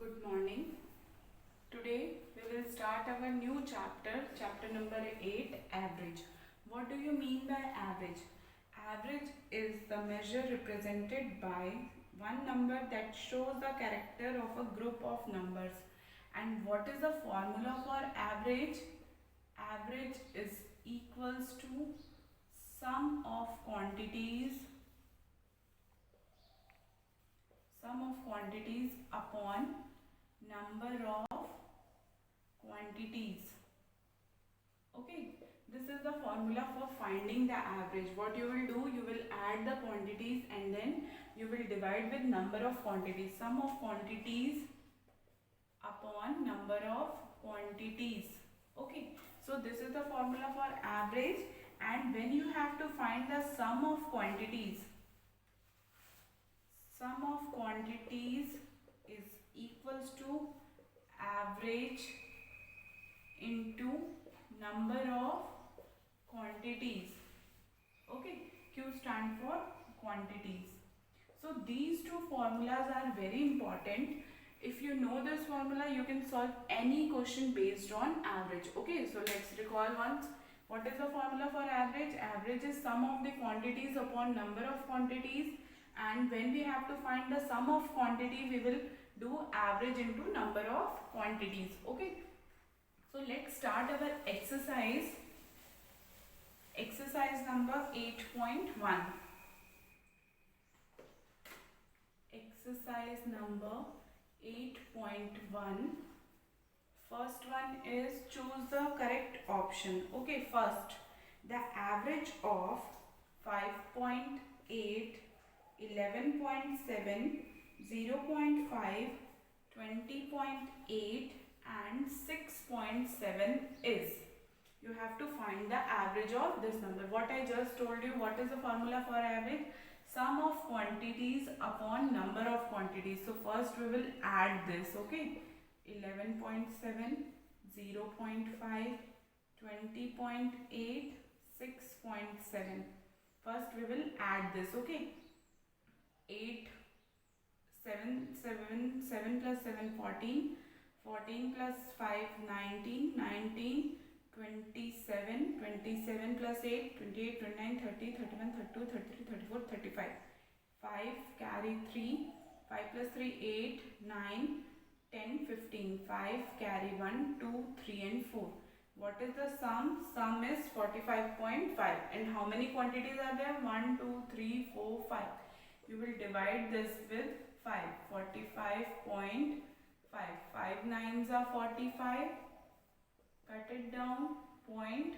Good morning. Today we will start our new chapter, chapter number 8, average. What do you mean by average? Average is the measure represented by one number that shows the character of a group of numbers. And what is the formula for average? Average is equals to sum of quantities upon number of quantities. Okay, this is the formula for finding the average. What you will do, you will add the quantities and then you will divide with number of quantities. Sum of quantities upon number of quantities. Okay, so this is the formula for average, and when you have to find the sum of quantities is equals to average into number of quantities. Okay, Q stand for quantities. So these two formulas are very important. If you know this formula, you can solve any question based on average. Okay, so let's recall once. What is the formula for average? Average is sum of the quantities upon number of quantities, and when we have to find the sum of quantity, we will do average into number of quantities. Okay, so let's start our exercise. Exercise number 8.1. Exercise number 8.1. First one is choose the correct option. Okay, first, the average of 5.8, 11.7, 0.5, 20.8 and 6.7 is. You have to find the average of this number. What I just told you, what is the formula for average? Sum of quantities upon number of quantities. So first we will add this. Okay, 11.7, 0.5, 20.8, 6.7. First we will add this. Okay, 8, 7 plus 7, 14, 14 plus 5, 19, 19, 27, 27 plus 8, 28, 29, 30, 31, 32, 33, 34, 35. 5 carry 3, 5 plus 3, 8, 9, 10, 15. 5 carry 1, 2, 3 and 4. What is the sum? Sum is 45.5. And how many quantities are there? 1, 2, 3, 4, 5. You will divide this with 5. 45.5. 5 nines are 45. Cut it down, 0.5.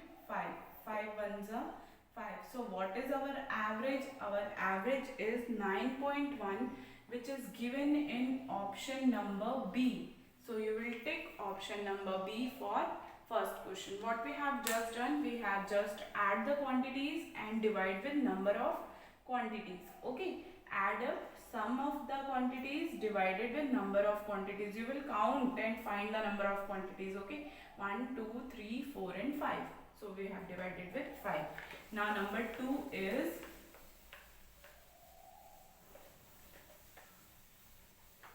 5 ones are 5. So what is our average? Our average is 9.1, which is given in option number B. So you will tick option number B for first question. What we have just done, we have just add the quantities and divide with number of quantities. Okay, add up sum of the quantities divided with number of quantities. You will count and find the number of quantities. Okay, 1, 2, 3, 4 and 5. So we have divided with 5. Now number 2 is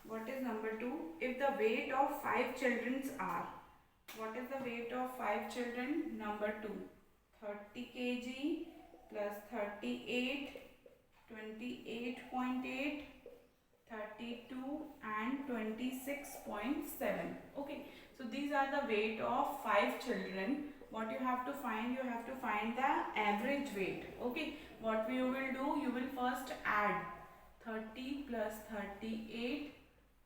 what is number 2? If the weight of 5 children are, what is the weight of 5 children? Number 2, 30 kg plus 38, 28.8, 32 and 26.7. Okay, so these are the weight of 5 children. What you have to find? You have to find the average weight. Okay, what we will do? You will first add 30 plus 38,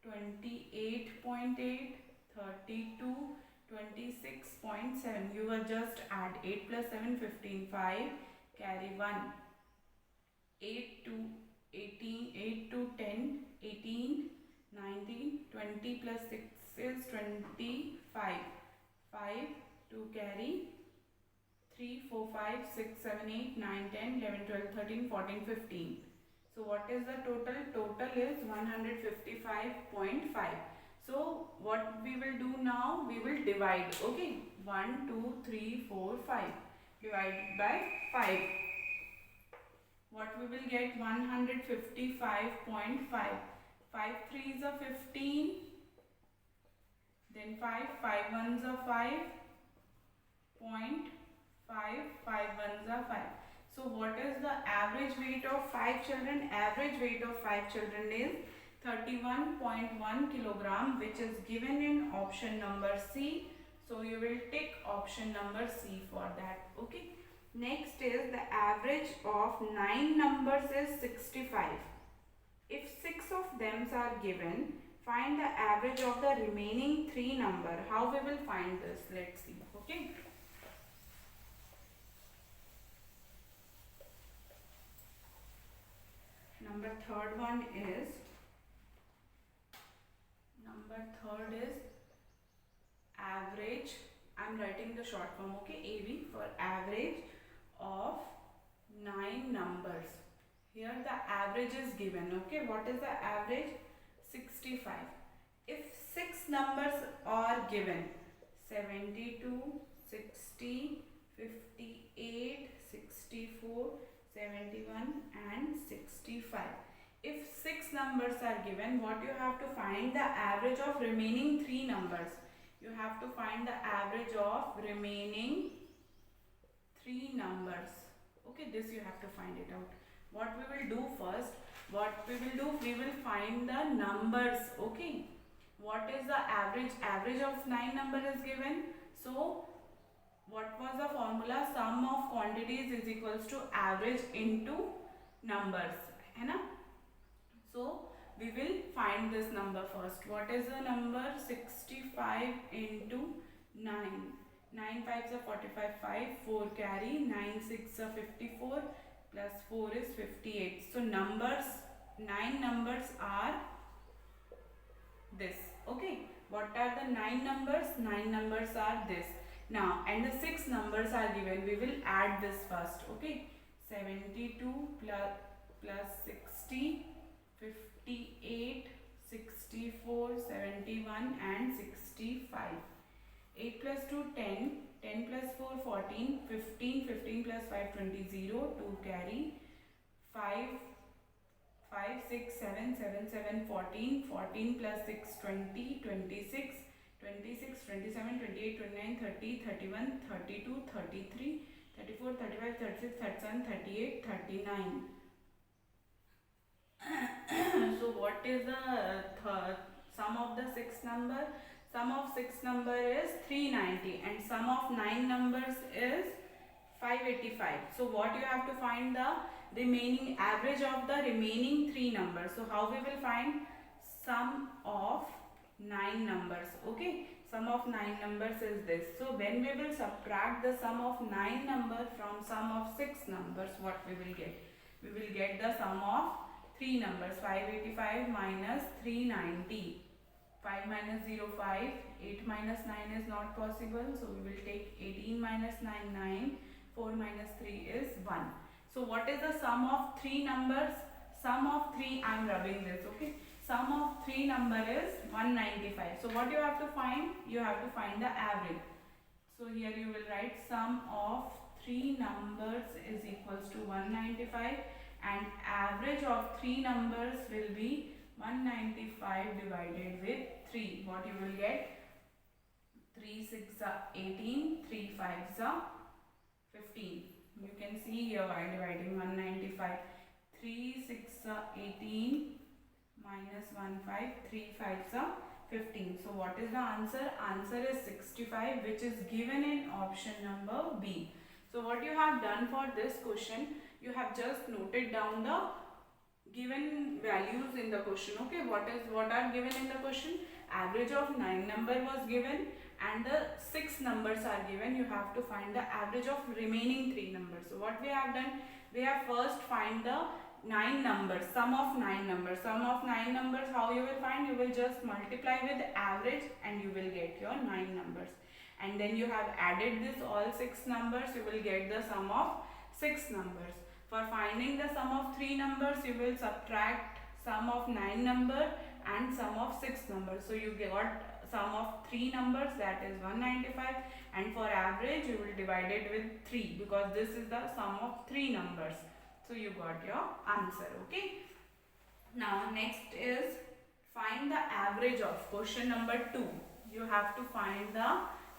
28.8, 32, 26.7. You will just add 8 plus 7, 15, 5, carry 1. 8 to 18, 8 to 10, 18, 19, 20 plus 6 is 25. 5 to carry 3, 4, 5, 6, 7, 8, 9, 10, 11, 12, 13, 14, 15. So what is the total? Total is 155.5. So what we will do now? We will divide. Okay, 1, 2, 3, 4, 5. Divide by 5. What we will get? 155.5. 5 3s are 15. then 5, 5 ones are 5, 0.5, 5 ones are 5. So what is the average weight of 5 children? Average weight of 5 children is 31.1 kilogram, which is given in option number C. So you will tick option number C for that. Okay. Next is the average of 9 numbers is 65. If 6 of them are given, find the average of the remaining 3 number. How we will find this? Let's see. Okay. Third one is average. I'm writing the short form, okay, AV, for average of 9 numbers. Here the average is given, okay. What is the average? 65. If 6 numbers are given, 72, 60, 58, 64, 71 and 65. If 6 numbers are given, what you have to find? The average of remaining 3 numbers. You have to find the average of remaining 3 numbers. Okay, this you have to find it out. What we will do first? We will find the numbers. Okay. What is the average? Average of 9 number is given. So what was the formula? Sum of quantities is equals to average into numbers. है ना? So we will find this number first. What is the number? 65 into 9. 9 5s are 45, 5, 4 carry, 9 6 are 54, plus 4 is 58. So numbers, 9 numbers are this. Okay. What are the 9 numbers? 9 numbers are this. Now, and the 6 numbers are given. We will add this first. Okay. 72 plus 60, 58, 64, 71 and 65. 8 plus 2, 10. 10 plus 4, 14. 15, 15 plus 5, 20, 0. 2 carry. 5, 6, 7, 7, 7, 14. 14 plus 6, 20, 26. 26, 27, 28, 29, 30, 31, 32, 33, 34, 35, 36, 37, 38, 39. So what is the sum of the 6 number? Sum of 6 number is 390 and sum of 9 numbers is 585. So what you have to find? The remaining average of the remaining 3 numbers. So how we will find? Sum of 9 numbers. Okay, sum of 9 numbers is this. So when we will subtract the sum of 9 number from sum of 6 numbers, what we will get? We will get the sum of 3 numbers. 585 minus 390. 5 minus 0, 5. 8 minus 9 is not possible. So we will take 18 minus 9, 9. 4 minus 3 is 1. So what is the sum of 3 numbers? Sum of 3, I am rubbing this, okay. Sum of 3 number is 195. So what you have to find? You have to find the average. So here you will write sum of 3 numbers is equals to 195 and average of 3 numbers will be 195 divided with 3. What you will get? 3 6 are 18, 3 5s are 15. You can see here while dividing 195. 3 6 are 18 minus 1 5, 3 5s are 15. So what is the answer? Answer is 65, which is given in option number B. So what you have done for this question, you have just noted down the given values in the question. Okay, what are given in the question? Average of 9 number was given and the 6 numbers are given. You have to find the average of remaining 3 numbers. So what we have done? We have first find the 9 numbers, sum of 9 numbers. Sum of 9 numbers, how you will find? You will just multiply with average and you will get your 9 numbers. And then you have added this all 6 numbers, you will get the sum of 6 numbers. For finding the sum of 3 numbers, you will subtract sum of 9 number and sum of 6 numbers. So you got sum of 3 numbers, that is 195, and for average you will divide it with 3 because this is the sum of 3 numbers. So you got your answer. Okay. Now next is find the average of question number 2. you have to find the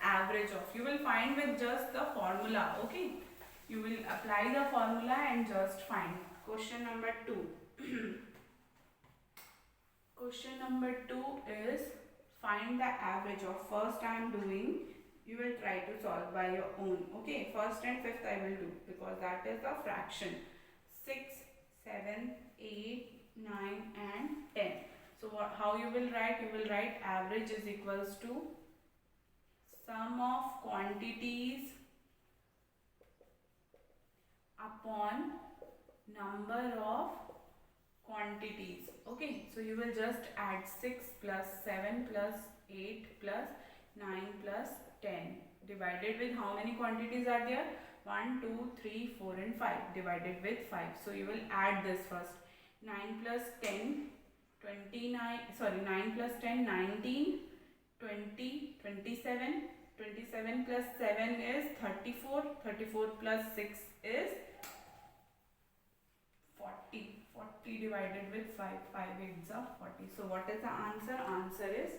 average of. You will find with just the formula. Okay, you will apply the formula and just find. Question number 2. Question number 2 is find the average of. First I am doing, you will try to solve by your own. Okay, first and fifth I will do because that is the fraction. 6, 7, 8, 9 and 10. So how you will write? You will write average is equals to sum of quantities upon number of quantities. Okay, so you will just add 6 plus 7 plus 8 plus 9 plus 10 divided with how many quantities are there? 1, 2, 3, 4 and 5 divided with 5. So you will add this first. 9 plus 10, 29, sorry 9 plus 10, 19, 20, 27, 27 plus 7 is 34, 34 plus 6 is 40. 40 divided with 5, 5 8s are 40. So what is the answer? Answer is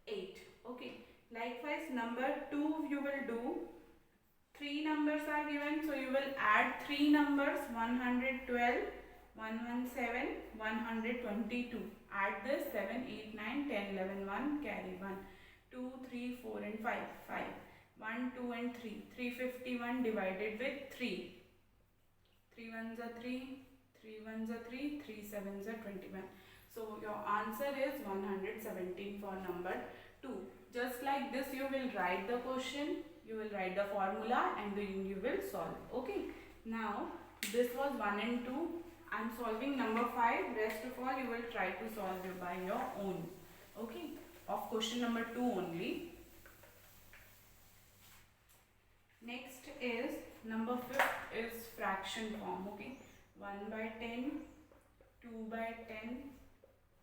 8. Okay. Likewise, number 2 you will do. 3 numbers are given, so you will add 3 numbers, 112, 117, 122. Add this 7, 8, 9, 10, 11, 1, carry 1, 2, 3, 4 and 5, 5, 1, 2 and 3, 351 divided with 3. 3 ones are 3. 3 ones are 3, 3 sevens are 21. So your answer is 117 for number 2. Just like this you will write the question, you will write the formula and then you will solve. Okay. Now this was 1 and 2. I am solving number 5. Rest of all you will try to solve it by your own. Okay. Of question number 2 only. Next is number 5 is fraction form. Okay. 1 by 10, 2 by 10,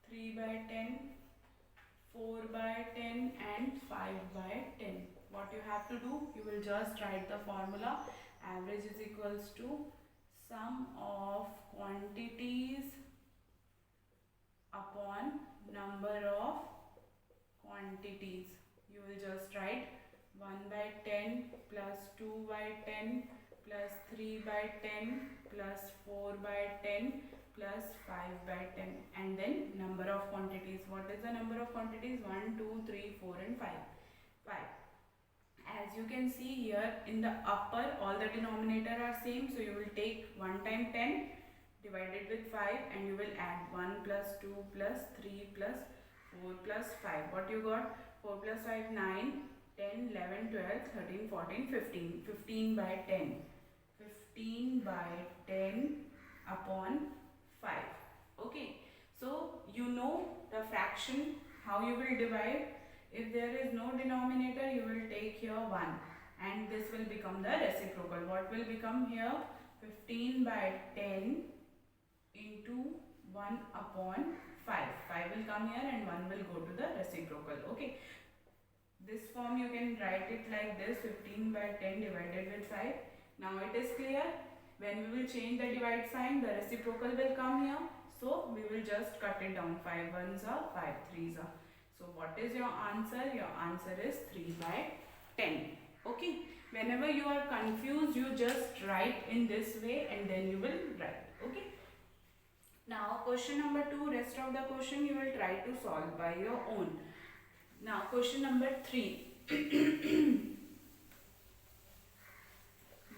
3 by 10, 4 by 10 and 5 by 10. What you have to do? You will just write the formula. Average is equals to sum of quantities upon number of quantities. You will just write 1 by 10 plus 2 by 10 plus 3 by 10 plus 4 by 10 plus 5 by 10 and then number of quantities. What is the number of quantities? 1, 2, 3, 4 and 5. 5. As you can see here in the upper all the denominator are same, so you will take 1 time 10 divided with 5 and you will add 1 plus 2 plus 3 plus 4 plus 5. What you got? 4 plus 5 9, 10, 11, 12, 13, 14, 15. 15 by 10. 15 by 10 upon 5. Okay. So you know the fraction how you will divide. If there is no denominator you will take here 1 and this will become the reciprocal. What will become here? 15 by 10 into 1 upon 5. 5 will come here and 1 will go to the reciprocal. Okay. This form you can write it like this, 15 by 10 divided with 5. Now it is clear. When we will change the divide sign, the reciprocal will come here. So we will just cut it down. 5 ones are 5 threes are. So what is your answer? Your answer is 3 by 10. Okay. Whenever you are confused, you just write in this way and then you will write. Okay. Now question number 2, rest of the question you will try to solve by your own. Now question number 3.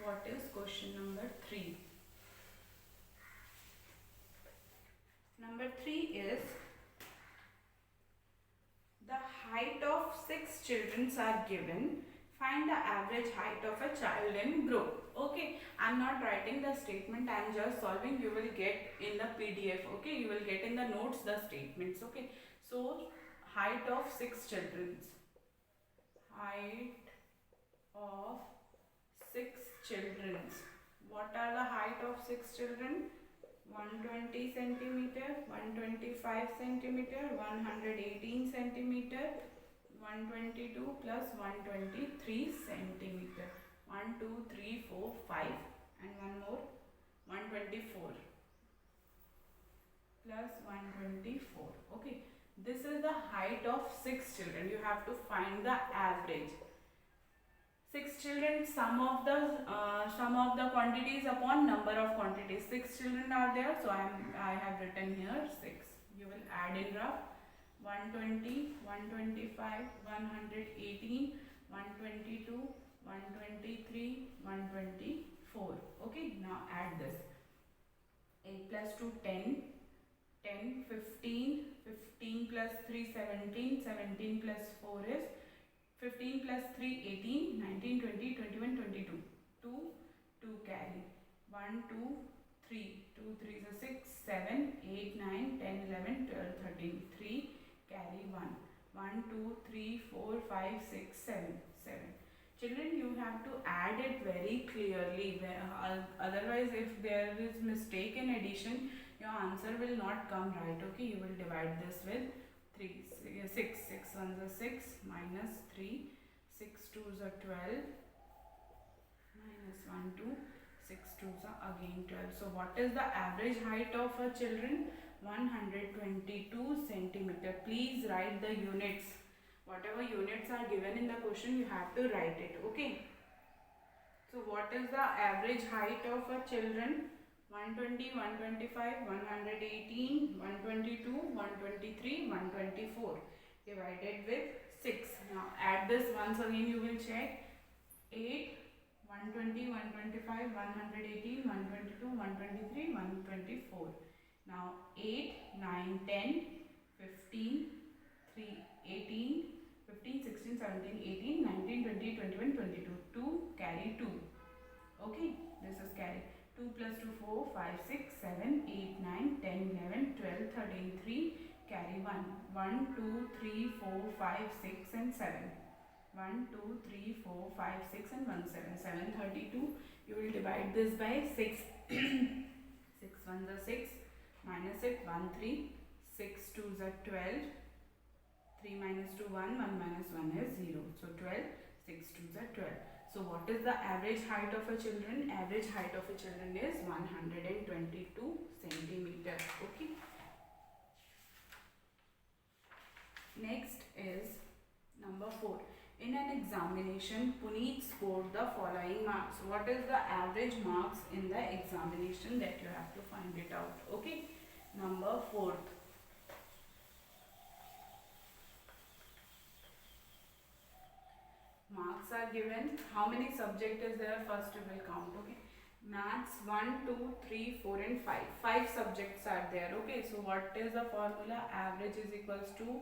What is question number 3? Number 3 is the height of 6 children are given. Find the average height of a child in group. Okay, I am not writing the statement, I am just solving. You will get in the PDF. Okay, you will get in the notes the statements. Okay, so height of 6 children. Height of 6 children. What are the height of 6 children? 120 centimeter, 125 centimeter, 118 centimeter, 122 plus 123 centimeter. 1, 2, 3, 4, 5 and one more 124 plus 124. Okay. This is the height of 6 children. You have to find the average. 6 children, sum of the quantities upon number of quantities. 6 children are there, so I have written here 6. You will add in rough. 120, 125, 118, 122, 123, 124. Okay, now add this. 8 plus 2, 10, 10, 15, 15 plus 3, 17, 17 plus 4 is 15 plus 3, 18, 19, 20, 21, 22. 2, 2 carry. 1, 2, 3. 2, 3 is a 6, 7, 8, 9, 10, 11, 12, 13. 3 carry 1. 1, 2, 3, 4, 5, 6, 7. 7. Children, you have to add it very clearly. Otherwise, if there is mistake in addition, your answer will not come right. Okay, you will divide this with 3, 6, 6 ones are 6, minus 3, 6 twos are 12, minus 1, 2, 6 twos are again 12. So what is the average height of a children? 122 centimeter. Please write the units. Whatever units are given in the question, you have to write it. Okay. So what is the average height of a children? 120, 125, 118, 122, 123, 124 divided with 6. Now add this once again, you will check. 8, 120, 125, 118, 122, 123, 124. Now 8, 9, 10, 15, 3, 18, 15, 16, 17, 18, 19, 20, 21, 22. 2 carry 2. Okay, this is carry. 2 plus 2, 4, 5, 6, 7, 8, 9, 10, 11, 12, 13, 3, carry 1. 1, 2, 3, 4, 5, 6 and 7. 1, 2, 3, 4, 5, 6 and 1, 7. 732. You will divide this by 6. 6 ones are 6. Minus it. 1, 3. 6 twos are 12. 3 minus 2, 1. 1 minus 1 is 0. So 12. 6 twos are 12. So what is the average height of a children? Average height of a children is 122 centimeter. Okay. Next is number 4. In an examination, Puneet scored the following marks. What is the average marks in the examination? That you have to find it out. Okay. Number 4. Marks are given. How many subject is there? First you will count. Okay. Maths 1, 2, 3, 4 and 5. 5 subjects are there. Okay. So what is the formula? Average is equals to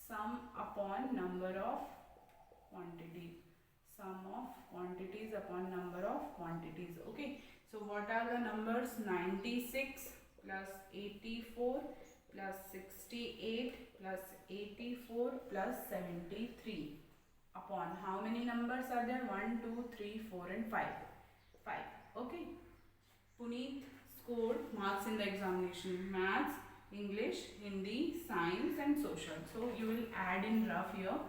sum upon number of quantity. Sum of quantities upon number of quantities. Okay. So what are the numbers? 96 plus 84 plus 68 plus 84 plus 73. Upon how many numbers are there? 1, 2, 3, 4 and 5. 5. Okay. Puneet scored marks in the examination. Maths, English, Hindi, Science and Social. So you will add in rough here.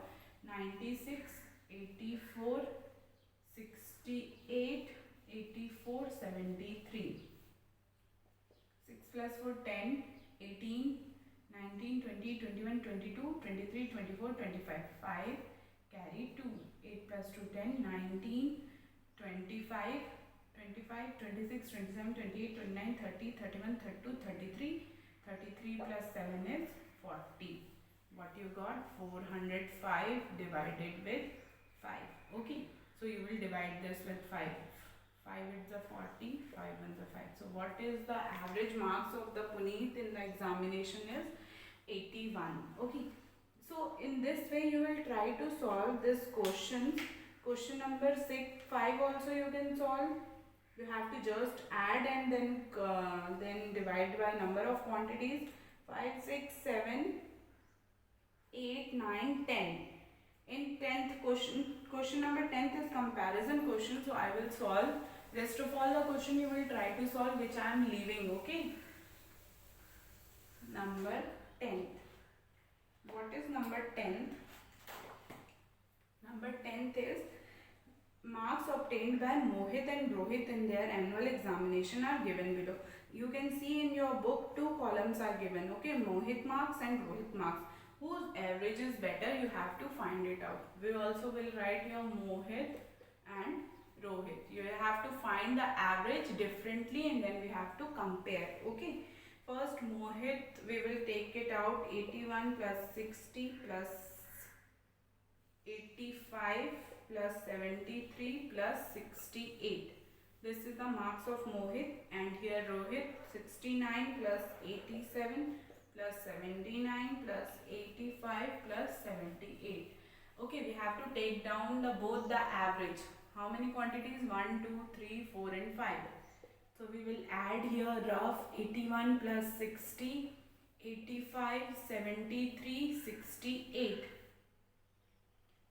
96, 84, 68, 84, 73. 6 plus 4, 10, 18, 19, 20, 21, 22, 23, 24, 25. 5. Carry 2. 8 plus 2, 10, 19, 25, 25, 26, 27, 28, 29, 30, 31, 32, 33. 33 plus 7 is 40. What you got? 405 divided with 5. Okay. So you will divide this with 5. 5 is the 40, 5 is the 5. So what is the average marks of the Puneet in the examination is 81. Okay. So in this way you will try to solve this question. Question number 6, 5 also you can solve. You have to just add and then divide by number of quantities. 5, 6, 7, 8, 9, 10. In 10th question number 10th is comparison question. So I will solve. Rest of all the question you will try to solve, which I am leaving. Okay. Number 10th. What is number 10th? Number 10th is marks obtained by Mohit and Rohit in their annual examination are given below. You can see in your book 2 columns are given. Okay, Mohit marks and Rohit marks. whose average is better, you have to find it out. We also will write here Mohit and Rohit. You have to find the average differently and then we have to compare. Okay. First Mohit, we will take it out. 81 plus 60 plus 85 plus 73 plus 68. This is the marks of Mohit, and here Rohit. 69 plus 87 plus 79 plus 85 plus 78. Okay, we have to take down both the average. How many quantities? 1, 2, 3, 4 and 5. So we will add here rough. 81 plus 60, 85, 73, 68.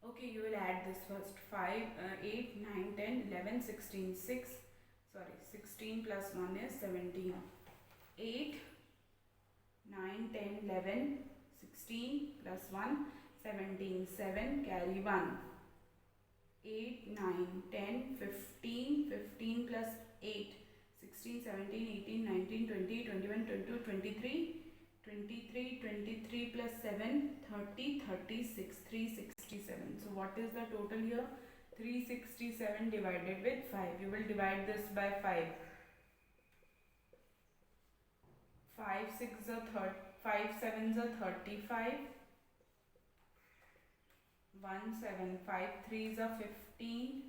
Okay, you will add this first. 5, 8, 9, 10, 11, 16, 6. Sorry, 16 plus 1 is 17. 8, 9, 10, 11, 16 plus 1, 17, 7, carry 1. 8, 9, 10, 15, 15 plus 8, 16, 17, 18, 19, 20, 21, 22, 23, 23, 23 plus 7, 30, 36, 367. So what is the total here? 367 divided with 5. You will divide this by 5. 5 6 are 30, 5 7s are 35. 1 7, 5 3s are 15.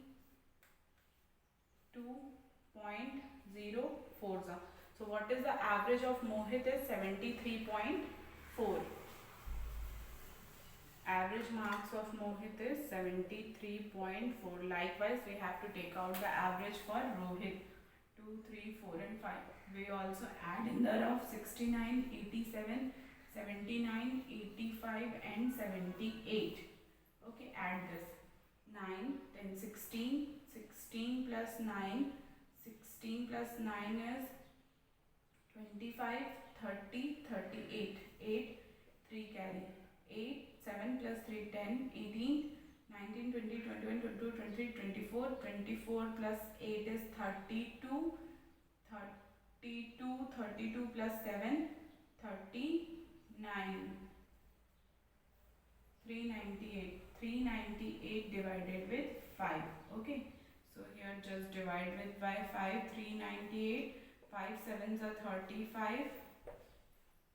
2.04. So what is the average of Mohit is 73.4. Average marks of Mohit is 73.4. Likewise, we have to take out the average for Rohit. 2, 3, 4 and 5. We also add in the rough 69, 87, 79, 85 and 78. Okay, add this. 9, 10, 16. 16 plus 9. 16 plus 9 is 25, 30, 38. 8, 3 carry. 8, 7 plus 3, 10, 18, 19, 20, 21, 22, 23, 24. 24 plus 8 is 32. 32, 32 plus 7, 39. 398. 398 divided with 5. Okay. So here just divide with by 5. 398. 5 7s are 35.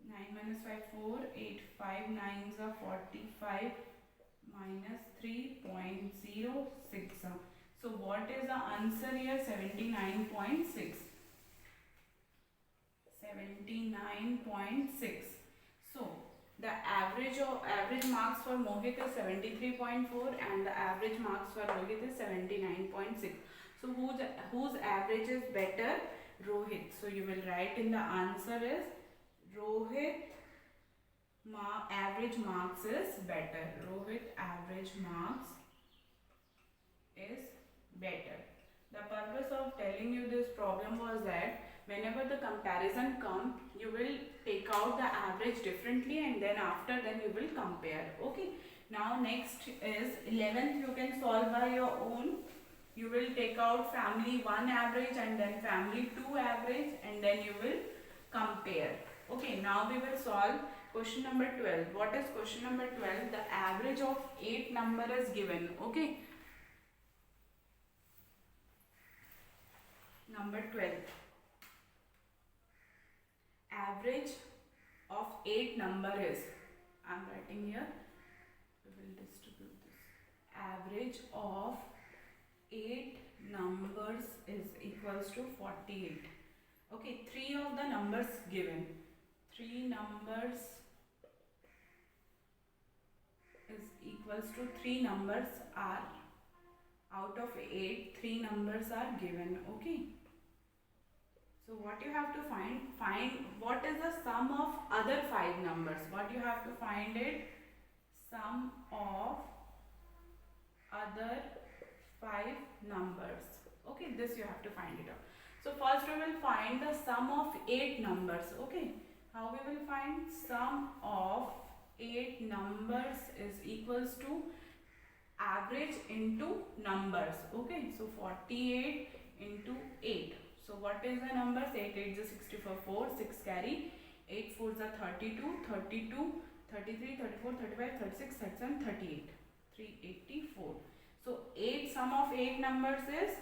9 minus 5 4. 8 5 9s are 45. Minus 3.06. So what is the answer here? 79.6. 79.6. So the average marks for Mohit is 73.4 and the average marks for Rohit is 79.6. So whose average is better? Rohit. So you will write in the answer is Rohit average marks is better. Rohit average marks is better. The purpose of telling you this problem was that whenever the comparison comes, you will take out the average differently and then after then you will compare. Okay. Now next is 11th. You can solve by your own. You will take out family 1 average and then family 2 average and then you will compare. Okay. Now we will solve question number 12. What is question number 12? The average of 8 number is given. Okay. Number 12. Average of 8 number is, I am writing here, we will distribute this. Average of 8 numbers is equals to 48. Okay, 3 of the numbers given. 3 numbers is equals to 3 numbers are out of 8, 3 numbers are given. Okay. So what you have to find what is the sum of other 5 numbers. What you have to find it? Sum of other 5 numbers. Okay, this you have to find it out. So first we will find the sum of 8 numbers. Okay, how we will find? Sum of 8 numbers is equals to average into numbers. Okay, so 48 into 8. So what is the numbers? 8 8 is 64, 4, 6 carry, 8 4 is 32, 32 33, 34, 35, 36, 37, 38. 384. So 8, sum of 8 numbers is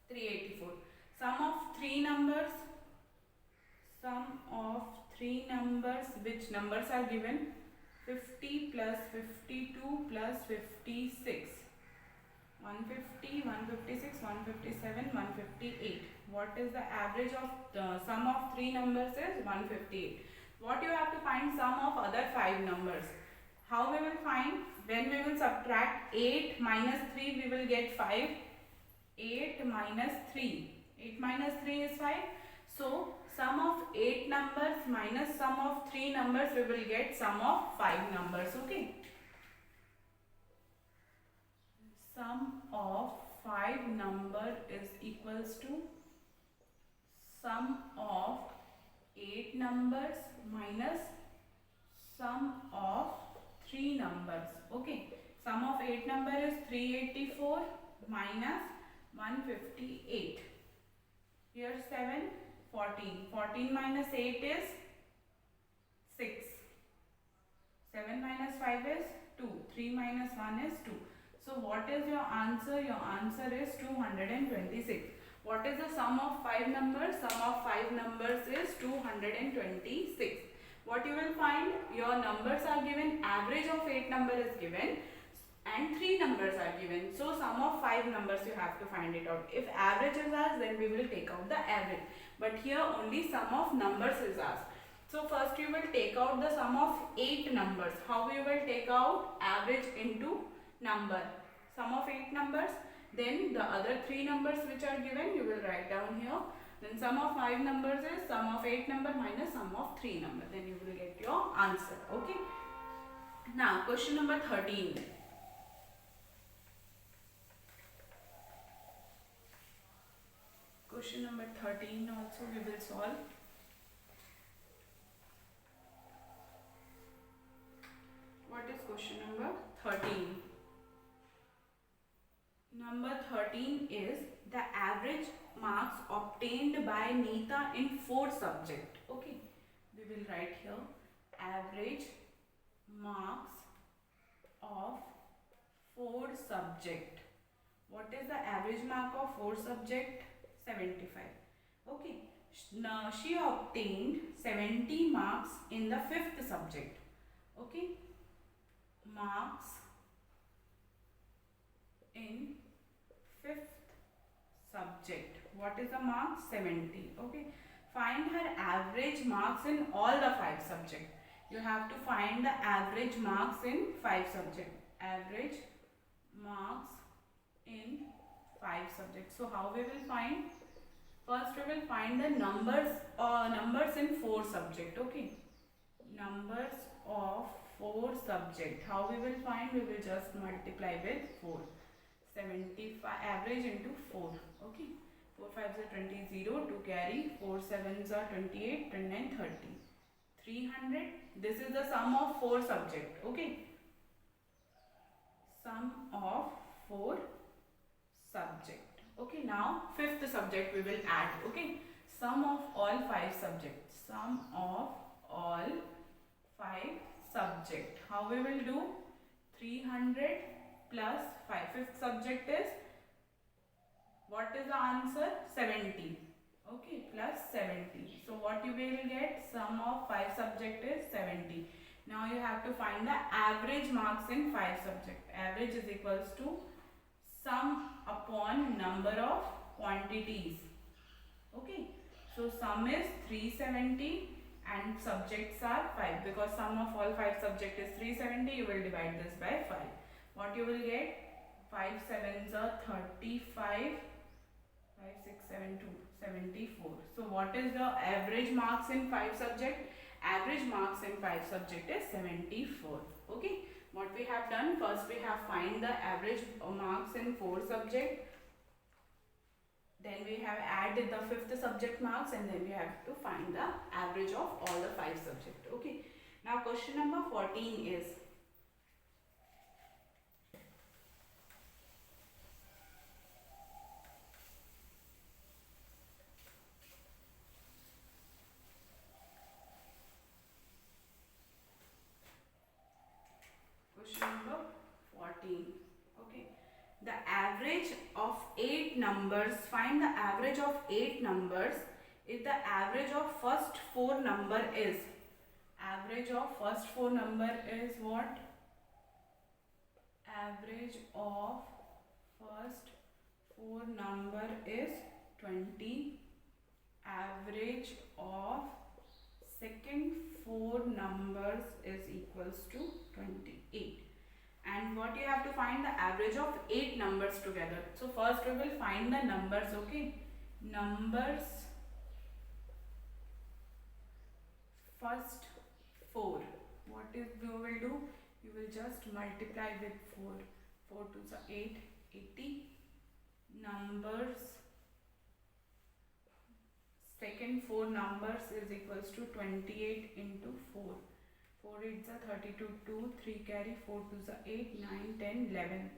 384. Sum of 3 numbers, which numbers are given? 50 plus 52 plus 56. 150, 156, 157, 158. What is the average of the sum of 3 numbers is 158. What you have to find sum of other 5 numbers. How we will find? When we will subtract 8 minus 3, we will get 5. 8 minus 3. 8 minus 3 is 5. So, sum of 8 numbers minus sum of 3 numbers, we will get sum of 5 numbers. Okay. Sum of 5 number is equals to sum of 8 numbers minus sum of 3 numbers. Okay. Sum of 8 number is 384 minus 158. Here 7, 14. 14 minus 8 is 6. 7 minus 5 is 2. 3 minus 1 is 2. So what is your answer? Your answer is 226. What is the sum of 5 numbers? Sum of 5 numbers is 226. What you will find? Your numbers are given. Average of 8 number is given. And 3 numbers are given. So sum of 5 numbers you have to find it out. If average is asked, then we will take out the average. But here only sum of numbers is asked. So first you will take out the sum of 8 numbers. How you will take out? Average into number. Sum of 8 numbers. Then the other 3 numbers which are given, you will write down here. Then sum of 5 numbers is sum of 8 number minus sum of 3 number. Then you will get your answer. Okay. Now question number 13. Question number 13 also we will solve. What is question number 13? Number 13 is the average marks obtained by Neeta in 4 subjects. Okay, we will write here average marks of 4 subjects. What is the average mark of 4 subjects? 75. Okay, now she obtained 70 marks in the 5th subject. Okay, marks in 5th subject. What is the mark? 70. Okay, find her average marks in all the 5 subjects. You have to find the average marks in 5 subjects. Average marks in 5 subjects. So how we will find? First we will find the numbers in 4 subjects. Okay, numbers of 4 subjects. How we will find? We will just multiply with 4. 75 average into 4. Okay, 4 5s are 20, 0 to carry, 4 7s are 28, 29, 30. 300. This is the sum of 4 subjects. Okay, sum of 4 subject. Okay, now 5th subject we will add. Okay, sum of all 5 subjects. Sum of all 5 subjects. How we will do? 300 plus 5. 5th subject is, what is the answer? 70. Okay, plus 70. So what you will get? Sum of 5 subject is 70. Now you have to find the average marks in 5 subjects. Average is equals to sum upon number of quantities. Okay, so sum is 370 and subjects are 5. Because sum of all 5 subjects is 370, you will divide this by 5. What you will get? 5 7s are 35. 5 6 7 2 74. So what is the average marks in 5 subjects? Average marks in 5 subjects is 74. Okay, what we have done? First we have find the average marks in 4 subjects. Then we have added the 5th subject marks, and then we have to find the average of all the 5 subjects. Okay, now question number 14 is, 14. Okay. The average of 8 numbers, find the average of 8 numbers if the average of first 4 number is, average of first 4 number is what? Average of first 4 number is 20. Average of second 4 numbers is equals to 28. And what you have to find, the average of 8 numbers together. So first we will find the numbers. Okay, numbers first 4. What is you will do? You will just multiply with 4. 4 to the 8, 80. Numbers second 4 numbers is equals to 28 into 4. 4 8 is 32, 2, 3 carry, 4 to the 8, 9, 10, 11.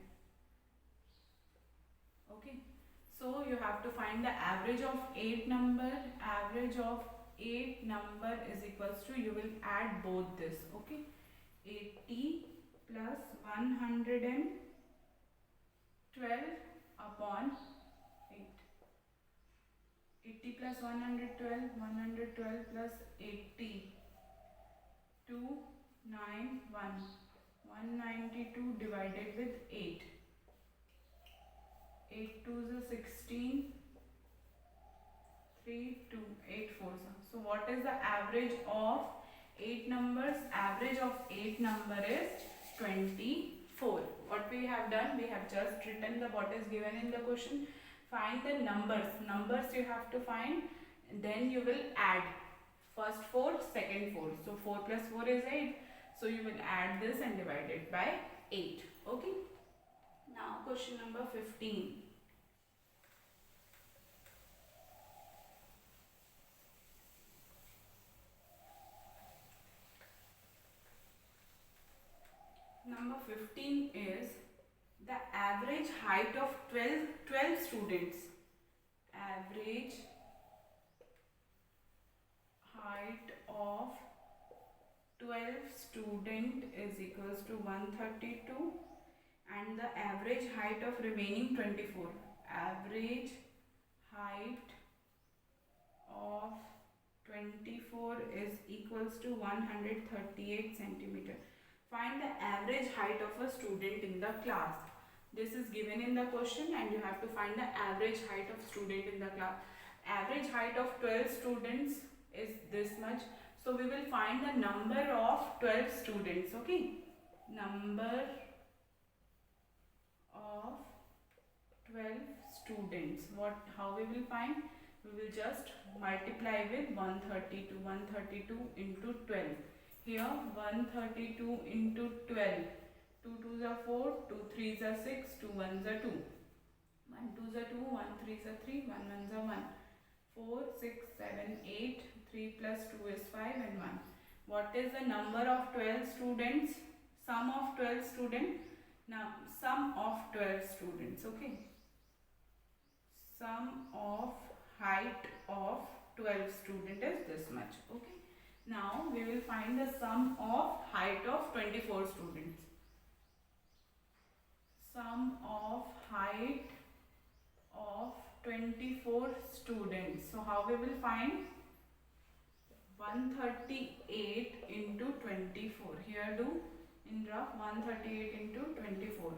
Okay. So you have to find the average of 8 number. Average of 8 number is equals to, you will add both this. Okay. 80 plus 112 upon 8. 80 plus 112, 112 plus 80. 291. 192 divided with 8. 8 2 is 16. 3 2 8 4. So what is the average of 8 numbers? Average of 8 number is 24. What we have done, we have just written the what is given in the question. Find the numbers. Numbers you have to find. Then you will add first 4, second 4. So 4 plus 4 is 8. So you will add this and divide it by 8. Okay. Now question number 15. Number 15 is the average height of 12 students. Average height of 12 student is equals to 132, and the average height of remaining 24. Average height of 24 is equals to 138 centimeter. Find the average height of a student in the class. This is given in the question and you have to find the average height of student in the class. Average height of 12 students is this much. So we will find the number of 12 students. Okay. Number of 12 students. How we will find? We will just multiply with 132. 132 into 12. Here 132 into 12. 2 2s are 4, 2 3s are 6, 2 1s are 2. 1 2s are 2, 1 3s are 3, 1 1s are 1. 4, 6, 7, 8, 3 plus 2 is 5 and 1. What is the number of 12 students? Sum of 12 students. Now sum of 12 students. Okay. Sum of height of 12 student is this much. Okay. Now we will find the sum of height of 24 students. Sum of height of 24 students. So how we will find? 138 into 24. Here do in rough 138 into 24.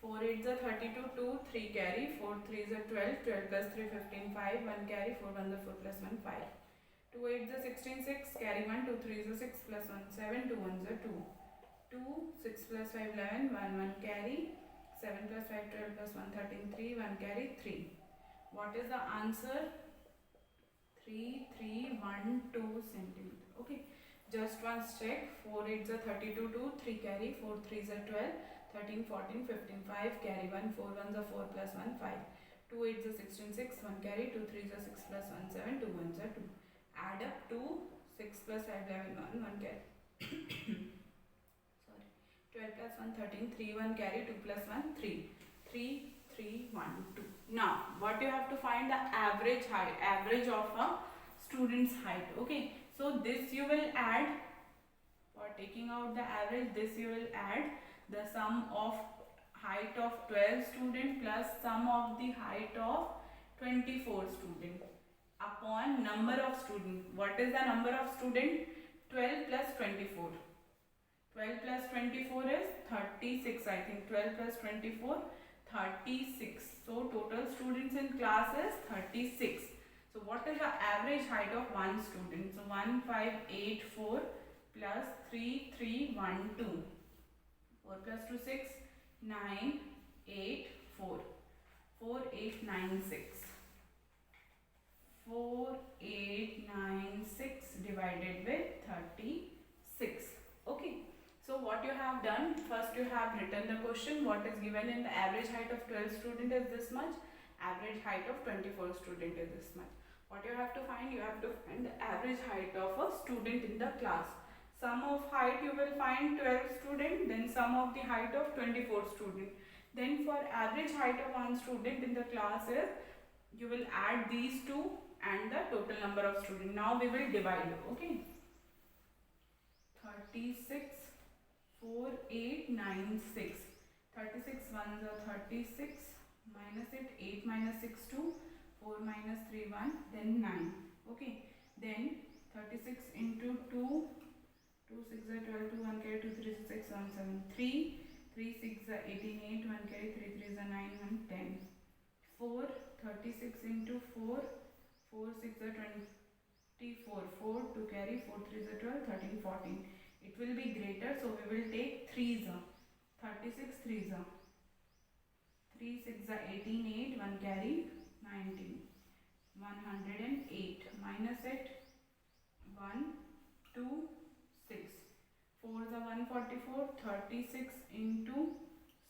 4 8s are 32, 2, 3 carry, 4 3s are 12, 12 plus 3 15, 5, 1 carry, 4 1 is 4 plus 1 5. 2 8s are 16, 6, carry 1, 2 3s are 6 plus 1 7, 2 1s are 2. 2, 6 plus 5 11, 1 1 carry, 7 plus 5 12 plus 1 13, 3, 1 carry 3. What is the answer? 3 3 1 2 centimeter. Okay. Just once check. 4 8s are 32, 2, 3 carry, 4 3s are 12, 13 14 15, 5 carry 1, 4 1s are 4 plus 1 5. 2 8s are 16, 6, 1 carry, 2 3s are 6 plus 1 7, 2 1s are 2. Add up to 6 plus 5 11 1 carry. Sorry. 12 plus 1 13, 3 1 carry, 2 plus 1 3. 3 3 1 2. Now what you have to find? The average height, average of a student's height. Okay. So this you will add, for taking out the average, this you will add the sum of height of 12 student plus sum of the height of 24 student upon number of student. What is the number of student? 12 plus 24. 12 plus 24 is 36. I think 12 plus 24, 36. So total students in class is 36. So what is the average height of one student? So 1584 plus 3312. 4 plus 2 6, 9, 8, 4. 4896. 4896 divided with 36. Okay. So what you have done, first you have written the question. What is given in the average height of 12 student is this much. Average height of 24 student is this much. What you have to find? You have to find the average height of a student in the class. Sum of height you will find 12 student, then sum of the height of 24 student. Then for average height of one student in the class is, you will add these two and the total number of student. Now we will divide. Okay. 36, 4896. 36 ones are 36, minus it, 8 minus 6 2, 4 minus 3 1, then 9. Okay. Then 36 into 2, 2 6 are 12, 2 1 carry 2 3 6 1 7 3, 3 6 are 18 8 1 carry 3 3 are 9 1 10. 4 36 into 4, 4 6 are 24, 4 2 carry 4 3 are 12, 13 14. It will be greater, so we will take 3s. 36 3s. 3 6 are 18 8, 1 carry 19, 108. Minus it, 1 2 6. 4s are 144, 36 into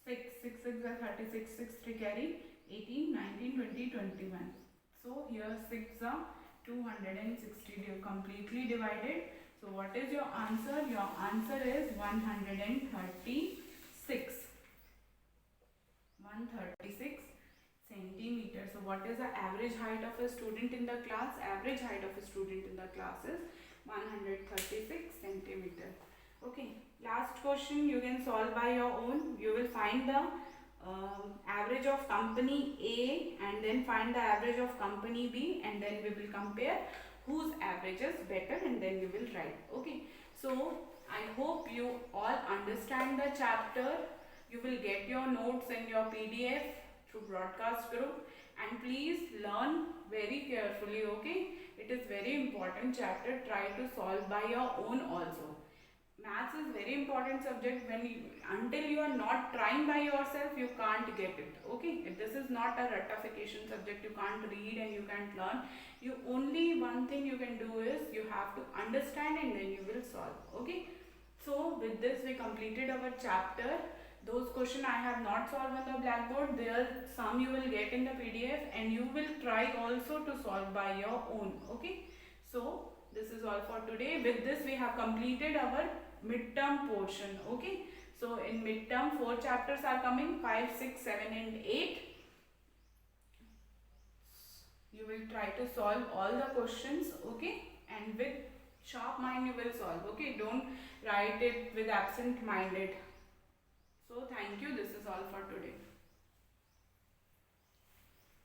6, 6 6 are 36, 6 3 carry 18, 19, 20, 21. So here 6 are 260. You completely divided. So what is your answer? Your answer is 136. 136 centimeters. So what is the average height of a student in the class? Average height of a student in the class is 136 centimeter. Okay. Last question you can solve by your own. You will find the average of company A and then find the average of company B, and then we will compare whose average is better, and then you will write. Okay. So I hope you all understand the chapter. You will get your notes in your PDF through broadcast group, and please learn very carefully. Okay. It is very important chapter. Try to solve by your own also. Maths is very important subject. Until you are not trying by yourself, you can't get it. Okay. This is not a ratification subject. You can't read and you can't learn. You only one thing you can do is you have to understand and then you will solve. Okay. So with this we completed our chapter. Those questions I have not solved on the blackboard. There some you will get in the PDF, and you will try also to solve by your own. Okay. So this is all for today. With this we have completed our midterm portion. Okay. So in midterm 4 chapters are coming, 5, 6, 7 and 8. You will try to solve all the questions. Okay. And with sharp mind you will solve. Okay. Don't write it with absent minded. So thank you. This is all for today.